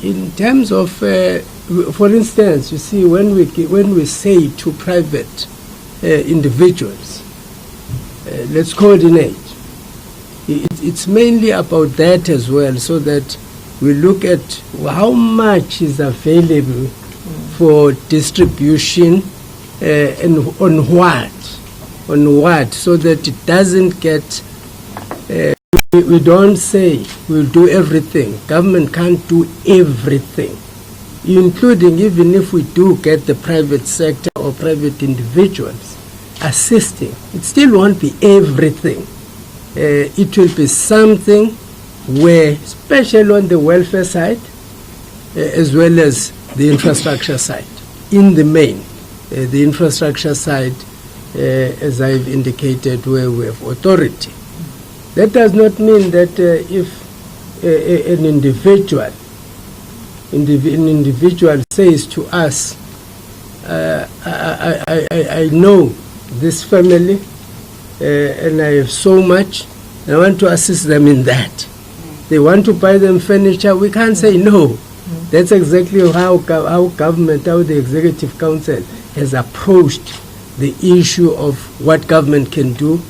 In terms of, for instance, you see, when we say to private individuals, let's coordinate, it's mainly about that as well, so that we look at how much is available for distribution and on what, so that it doesn't get, we don't say we'll do everything. Government can't do everything, including even if we do get the private sector or private individuals assisting, it still won't be everything. It will be something where, especially on the welfare side, as well as the infrastructure side, in the main, the infrastructure side, as I've indicated, where we have authority. That does not mean that if an individual says to us, I know this family and I have so much, I want to assist them in that. They want to buy them furniture, we can't say no. That's exactly how government, how the Executive Council has approached the issue of what government can do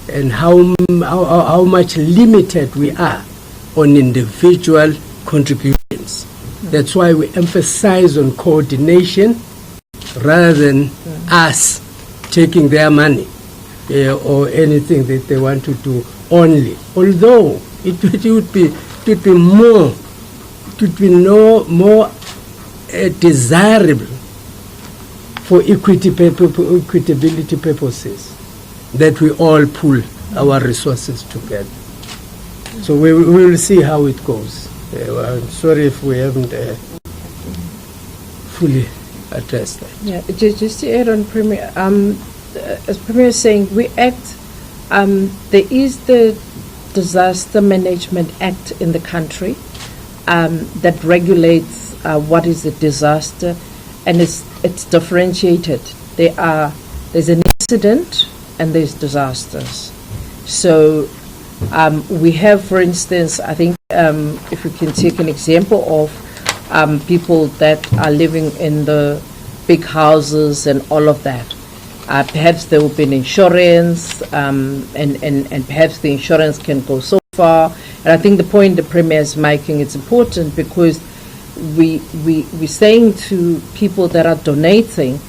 and how much limited we are on individual contributions. That's why we emphasize on coordination rather than us taking their money or anything that they want to do only. Although it would be more desirable for equitability purposes that we all pull our resources together. So we will see how it goes. I'm sorry if we haven't fully addressed that. Yeah, just to add on, Premier, as Premier is saying, we act, there is the Disaster Management Act in the country that regulates what is a disaster, and it's differentiated. There's an incident and there's disasters. So we have, for instance, I think if we can take an example of people that are living in the big houses and all of that. Perhaps there will be an insurance, and perhaps the insurance can go so far. And I think the point the Premier is making, it's important because we're saying to people that are donating,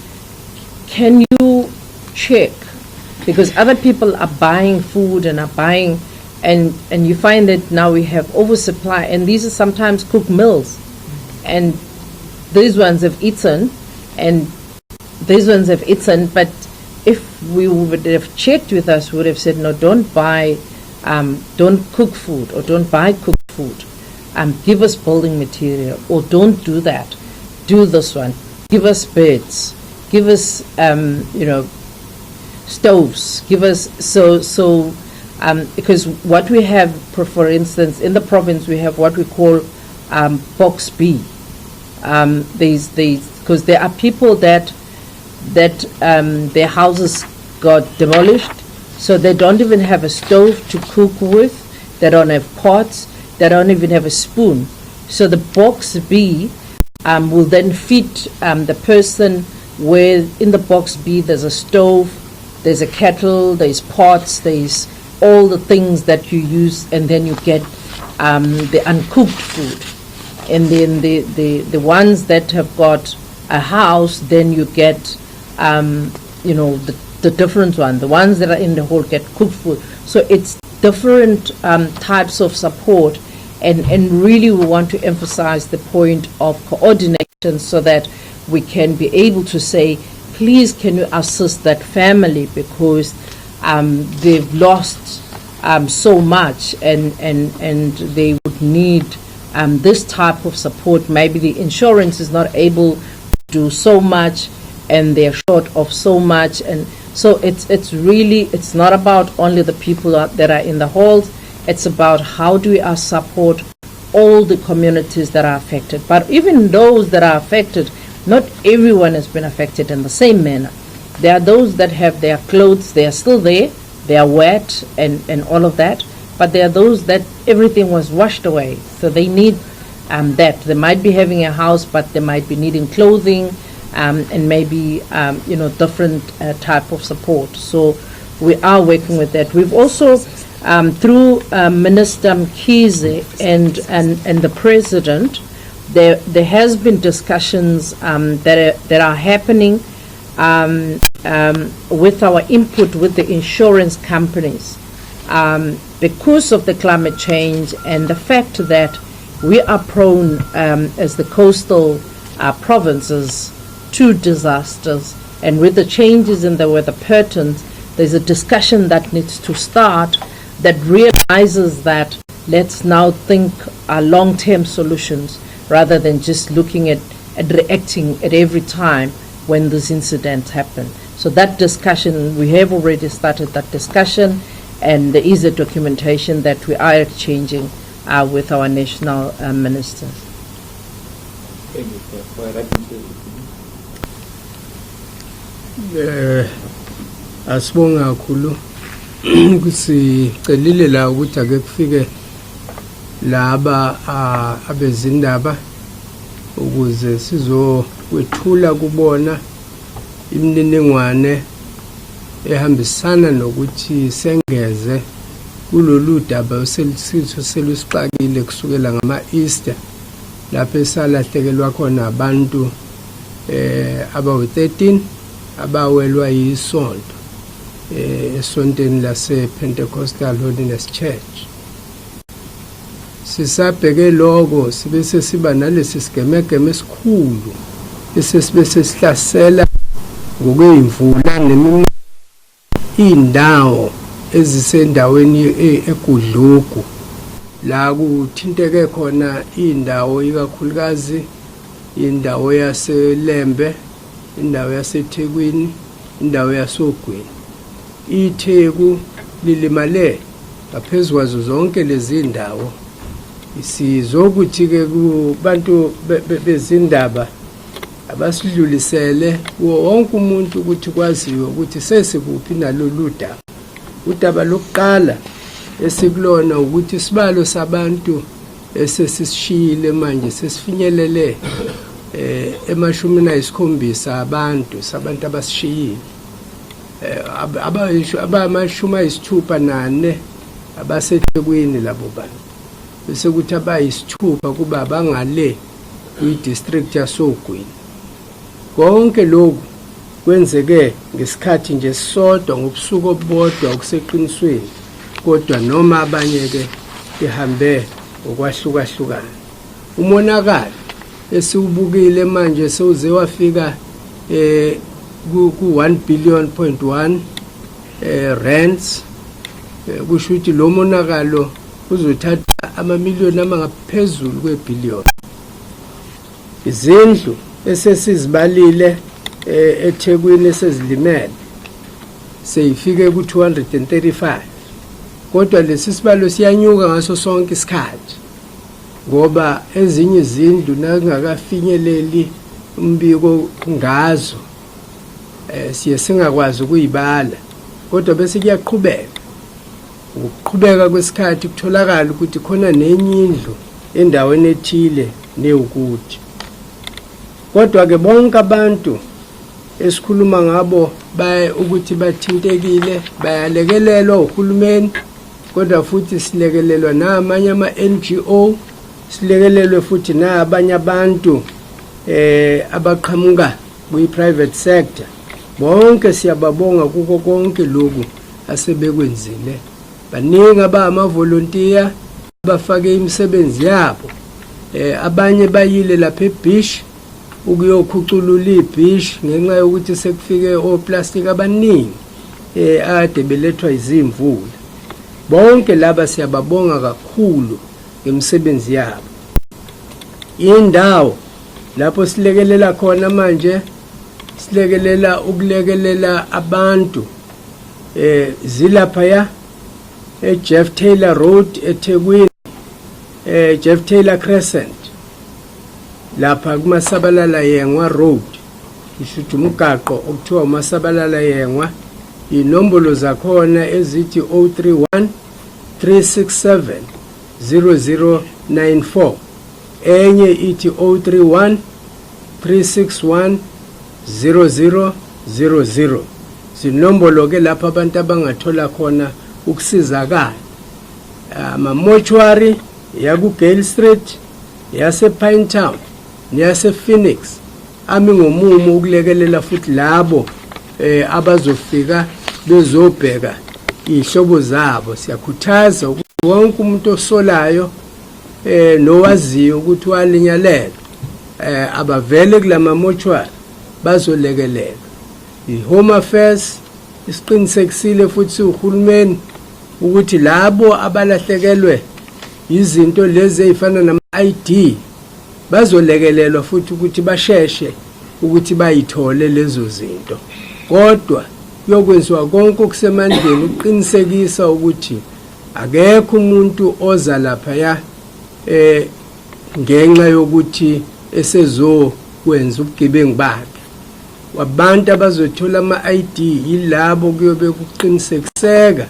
can you check? Because other people are buying food and are buying, and you find that now we have oversupply, and these are sometimes cooked meals, and these ones have eaten, and these ones have eaten, but if we would have checked with us, we would have said, no, don't cook food, or don't buy cooked food. Give us building material, or don't do that. Do this one. Give us beds. Give us, stoves. Give us because what we have, for instance, in the province, we have what we call Box B. Because there are people that their houses got demolished, so they don't even have a stove to cook with. They don't have pots. They don't even have a spoon. So the Box B will then feed the person where in the Box B there's a stove, there's a kettle, there's pots, there's all the things that you use, and then you get the uncooked food. And then the ones that have got a house, then you get the different one. The ones that are in the hole get cooked food. So it's different types of support, And really we want to emphasize the point of coordination so that we can be able to say, please can you assist that family because they've lost so much and they would need this type of support. Maybe the insurance is not able to do so much and they're short of so much. And so it's really, it's not about only the people that are in the halls. It's about how do we support all the communities that are affected. But even those that are affected, not everyone has been affected in the same manner. There are those that have their clothes, they are still there, they are wet and all of that. But there are those that everything was washed away. So they need that. They might be having a house, but they might be needing clothing and maybe, different type of support. So we are working with that. We've also, through Minister Mkhize and the President, there has been discussions that are happening with our input with the insurance companies because of the climate change and the fact that we are prone as the coastal provinces to disasters, and with the changes in the weather patterns, there's a discussion that needs to start that realizes that let's now think long-term solutions rather than just looking at reacting at every time when these incidents happen. So that discussion, we have already started that discussion, and there is a documentation that we are exchanging with our national ministers. Thank you, sir. For a reconciliation. Asibonga kakhulu kusicelile la ukuthi ake kufike laba abezindaba ukuze sizokwethula kubona imininingwane ehambisana nokuthi sengeze kulolu daba selisitho selusixakile kusukela ngama-Easter lapho esalahlekelwa khona abantu abawu-13 abawelwa yisonto esontweni lase-Pentecostal Holiness Church. Sisabheke lokho sibe sesiba nalesi sigemegeme esikhulu esesibe sesihlasela ngokweyimvula neminye indawo ezisendaweni egudlugu la kuthinteke khona indawo ikakhulukazi indawo yaseLembe, indawo yaseThekwini, indawo yasoGwini. iTheku lilimale ngaphezulu kwazo zonke lezi ndawo. Sizokuthi ke kubantu bezindaba abasidlulisele wonke umuntu ukuthi kwaziwe ukuthi sesikuphi nalolu daba. Udaba lokuqala esikulona ukuthi isibalo sabantu esesishiyile manje sesifinyelele ema-17 abantu sabantu abasishiyile. Aba-64 abaseThekwini labo bantu. Bese kuthi abayisithupha kuba bangale kwi-district yasoGwini. Konke lokhu kwenzeke ngesikhathi nje sisodwa ngobusuku obodwa okuseqinisweni, kodwa noma abanye ke ihambe ngokwahlukahlukana. Umonakalo esiubukile manje sewuze wafika ku 1 billion.1 rands. Kusho ukuthi lo monakalo uzothatha amamiliyoni amangaphezulu kwe-billion. Izindlu esesizibalile eThekwini esezilimele seyifike ku-235, kodwa lesi sibalo siyanyuka ngaso sonke isikhathi ngoba ezinye izindlu nakungakafinyeleli umbiko ngazo siye singakwazi ukuyibala, kodwa bese kuyaqhubeka. Ukuqhubeka kwesikhathi kutholakala ukuthi khona nenye indlu endaweni ethile newukuthi. Kodwa ke bonke abantu esikhuluma ngabo ukuthi bathintekile bayalekelelwa uhulumeni, kodwa futhi silekelelwa namanye ama-NGO, silekelelwe futhi nabanye abantu abaqhamuka kwi-private sector. Bonke siyababonga kuko konke lokhu asebekwenzile. Baningi abama-volunteer bafake imisebenzi yabo. Abanye bayile lapha eBish ukuyokhuculula iBish ngenxa yokuthi sekufike oplastic abaningi ade belethwa izimvula. Bonke laba siyababonga kakhulu ngemisebenzi yabo. Indawo lapho silekelela khona manje silekelela ukulekelela abantu zilapha Jeff Taylor Road eThekwini, Jeff Taylor Crescent lapha kumasabalala yengwa road, ishuthi umgaqo okuthiwa umasabalala yengwa. Inombolo zakhona ezithi 031 367 0094, enye ithi 031 361 0000. Zinombolo ke lapha abantu abangathola khona ukusizakala. Ama-mortuary yaku-Gale Street, yase-Pine Town, neyase-Phoenix ami ngomumo ukulekelela futhi labo abazofika bezobheka ihlobo zabo. Siyakhuthaza ukuthi wonke umuntu osolayo nowaziyo ukuthi walinyalela abavele kulama mortuary bazolekelela. I-Home Affairs isiqinisekisile futhi uhulumeni ukuthi labo abalahlekelwe izinto lezi ezifana nama-ID bazolekelelwa futhi ukuthi basheshe ukuthi bayithole lezo zinto. Kodwa kuyokwenziwa konke okusemandleni ukuqinisekisa ukuthi akekho umuntu oza lapha ngenxa yokuthi esezokwenza ubugebengu bakhe. Wabantu abazothola ama-ID yilabo kuyobe kuqinisekiseka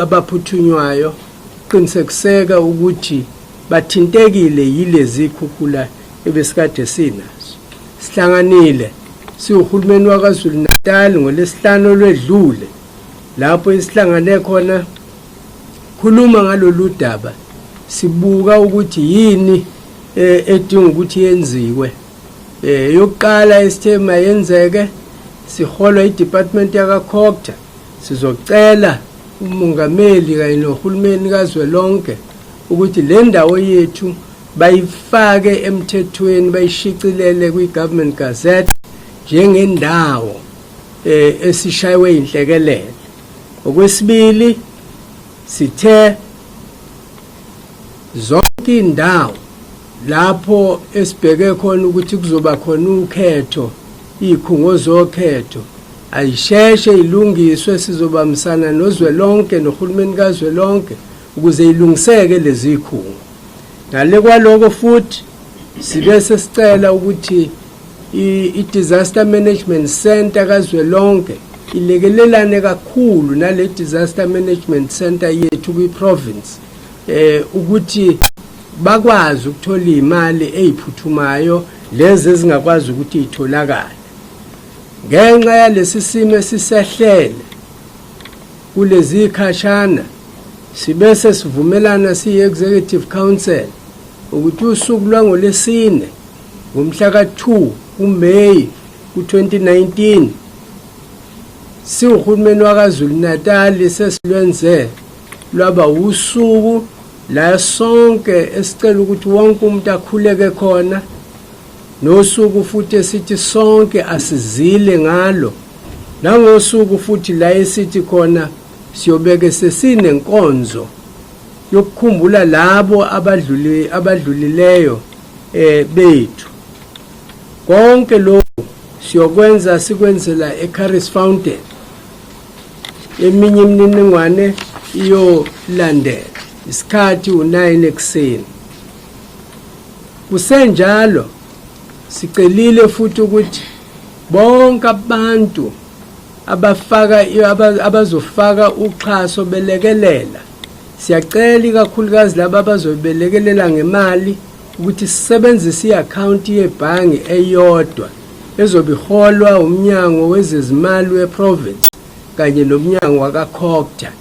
abaphuthunywayo, kuqinisekiseka ukuthi bathintekile yilezi khukhula ebesikade sinazo. Sihlanganile siwuhulumeni waKwaZulu-Natal ngoLwesihlanu olwedlule lapho isihlangane khona khuluma ngalolu daba, sibuka ukuthi yini edinga ukuthi yenziwe. Yokuqala esithe mayenzeke, siholwa iDepartment yakaKhokta, sizocela umongameli kanye nohulumeni kazwelonke ukuthi le ndawo yethu bayifake emthethweni, bayishicilele kwi-Government Gazette njengendawo esishaywe inhlekelele. Okwesibili, sithe zonke indawo lapho esibheke khona ukuthi kuzoba khona ukhetho, ikhungo zokhetho ayisheshe ilungiswe. Sizobamisana nozwelonke nohulumeni kazwelonke ukuze ilungiseke lezi khungo. Ngale kwaloko futhi sibe sesicela ukuthi i-Disaster Management Center kazwelonke ilekelelane kakhulu nale Disaster Management Center yethu kwi-province ukuthi bakwazi ukuthola imali eziphuthumayo lezi ezingakwazi ukuthi itholakale. Ngenxa yalesi simo esisehlele kulezi khashana sibe sesivumelana siyi-Executive Council ukuthi usuku lwangolesine ngomhla ka-2 kuMeyi ku-2019 siwuhulumeni waKwaZulu-Natal sesilwenze lwaba usuku la sonke esicela ukuthi wonke umuntu akhuleke khona, nosuku futhi esithi sonke asizile ngalo, nangosuku futhi la esithi khona siyobeke sesinenkonzo yokukhumbula labo abadlulileyo bethu. Konke lokho siyokwenza sikwenzela eCaris Fountain. Eminye imininingwane iyolandela isikhathi 9 ekseni. Kusenjalo sicelile futhi ukuthi bonke abantu abazofaka uxhaso belekelela, siyacela ikakhulukazi laba abazobelekelela ngemali ukuthi sisebenzise i-account yebhangi eyodwa ezobiholwa umnyango wezezimali weprovince kanye nomnyango wakaKhokta.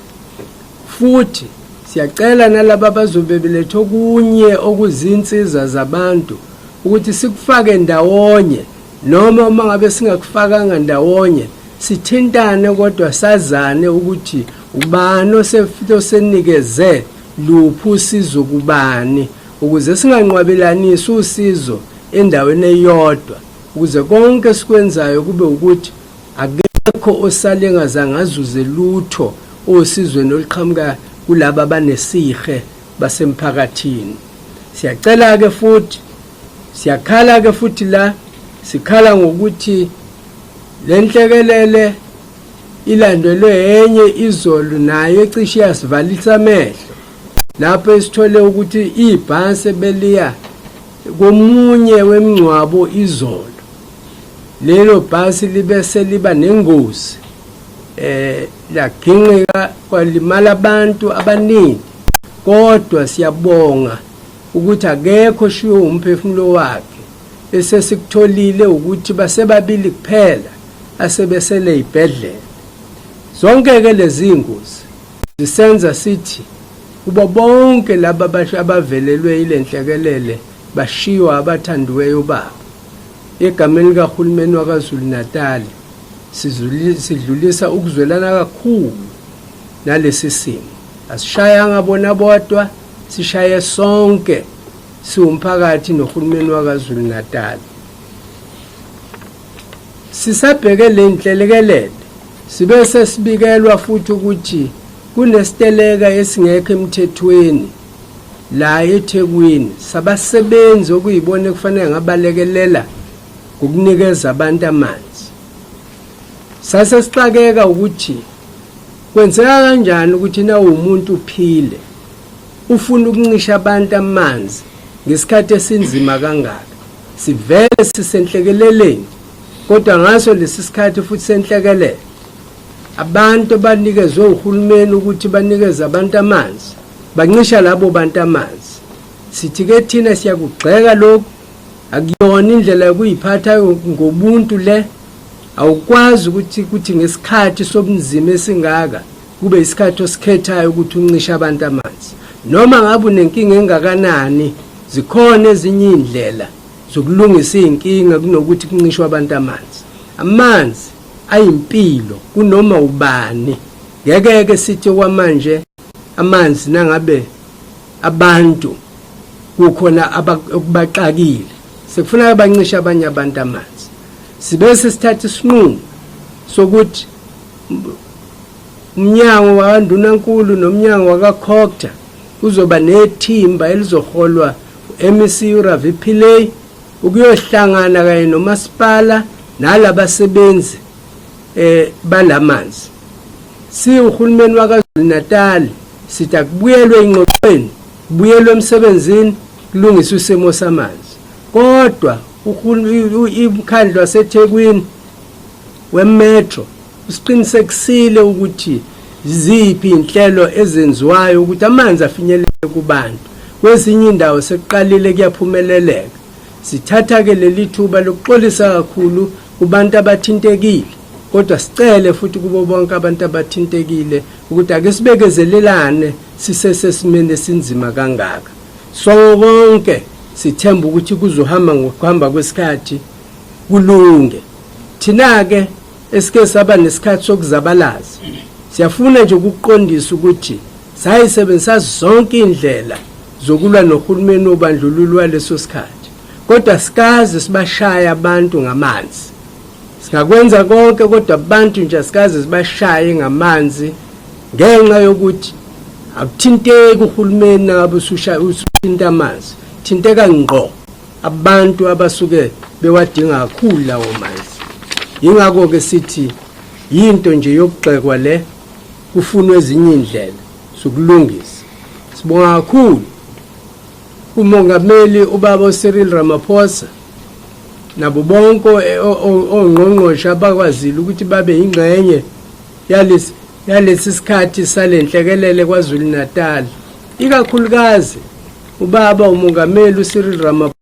Futhi siyacela nalabo abazobe beletha okunye okuzinsiza zabantu ukuthi sikufake ndawonye, noma uma ngabe singakufakanga ndawonye sithintane kodwa sazane ukuthi ubani osenikeze luphi usizo kubani ukuze singanqwabelanisi usizo endaweni eyodwa ukuze konke sikwenzayo kube ukuthi akekho osale ngazange azuze lutho osizweni oluqhamuka kulabo abanesihe basemphakathini. Siyacela ke futhi siyakhala ke futhi la sikhala ngokuthi lenhlekelele ilandelwe enye izolo nayo ecishe yasivalisa amehlo lapho esithole ukuthi ibhasi beliya komunye wemngcwabo izolo. Lelo bhasi libe seliba nengozi laginqika kwalimala abantu abaningi, kodwa siyabonga ukuthi akekho shiwo umphefumulo wakhe esesikutholile ukuthi basebabili kuphela asebesele ibhedlela. Zonke ke lezi ingozi zisenza sithi kubo bonke laba abavelelwe ilenhlekelele bashiwa abathandiweyo babo. Egameni kaHulumeni waKwaZulu-Natal sidlulisa ukuzwelana kakhulu nalesi simo. Asishayanga bona bodwa, sishaye sonke siwumphakathi noHulumeni waKwaZulu-Natal. Sisabheke le nhlekelele sibe sesibikelwa futhi ukuthi kunesiteleka esingekho emthethweni la eThekwini sabasebenzi okuyibona kufanele ngabalekelela ukunikeza abantu amanzi. Sase sixakeka ukuthi kwenzeka kanjani ukuthi na umuntu uphile ufuna ukuncisha abantu amanzi ngesikhathi esinzima kangaka. Sivele sisenhlekeleleni, kodwa ngaso lesi sikhathi futhi senhlekelele abantu banikezwe uHulumeni ukuthi banikeze abantu amanzi, bancisha labo bantu amanzi. Sithi ke thina siyakugxeka lokho, akuyona indlela yokuyiphatha ngobuntu le. Awukwazi ukuthi ngesikhathi sobunzima esingaka kube isikhathi osikhethayo ukuthi uncisha abantu amanzi. Noma ngabe unenkinga engakanani, zikhona ezinye indlela zokulungisa inkinga kunokuthi kuncishwe abantu amanzi. Amanzi ayimpilo kunoma ubani. Ngeke sithi kwamanje amanzi nangabe abantu kukhona abaqakile sekufuna abancisha abanye abantu amanzi. Sibese sithatha isinqumo sokuthi umnyango waNdunankulu nomnyango wakaKhokta uzoba nethimba elizoholwa MEC Ravi Pillay ukuyohlangana kanye nomasipala nalabasebenzi balamanzi. Si uHulumeni waKwaZulu-Natal sithi akubuyelwe ingxoxweni, kubuyelwe emsebenzini kulungiswe isimo samanzi. Kodwa umkhandlu waseThekwini wemetro usiqinisekisile ukuthi ziphi inhlelo ezenziwayo ukuthi amanzi afinyelele kubantu. Kwezinye indawo sekuqalile kuyaphumeleleka. Sithatha ke leli thuba lokuxolisa kakhulu kubantu abathintekile, kodwa sicele futhi kubo bonke abantu abathintekile ukuthi ake sibekezelelane sisesesimene esinzima kangaka. Sonke sithemba ukuthi kuzohamba ngokuhamba kwesikhathi kulunge. Thina ke esike saba nesikhathi sokuzabalaza, siyafuna nje ukuqondisa ukuthi sayisebenzisa zonke indlela zokulwa noHulumeni obandlululo waleso sikhathi, kodwa sikaze sibashaya abantu ngamanzi. Singakwenza konke kodwa abantu nje sikaze sibashaye ngamanzi ngenxa yokuthi akuthinteki uHulumeni ngabe usuthinta amanzi, thinteka ngqo abantu abasuke bewadinga kakhulu lawo manzi. Yingakho ke sithi yinto nje yokugxekwa le, kufunwa ezinye indlela zokulungisa. Sibonga kakhulu umongameli ubaba Cyril Ramaphosa nabo bonke ongqongqoshe abakwazile ukuthi babe ingxenye yalesi sikhathi salenhlekelele KwaZulu-Natal, ikakhulukazi ubaba umongameli uCyril Ramaphosa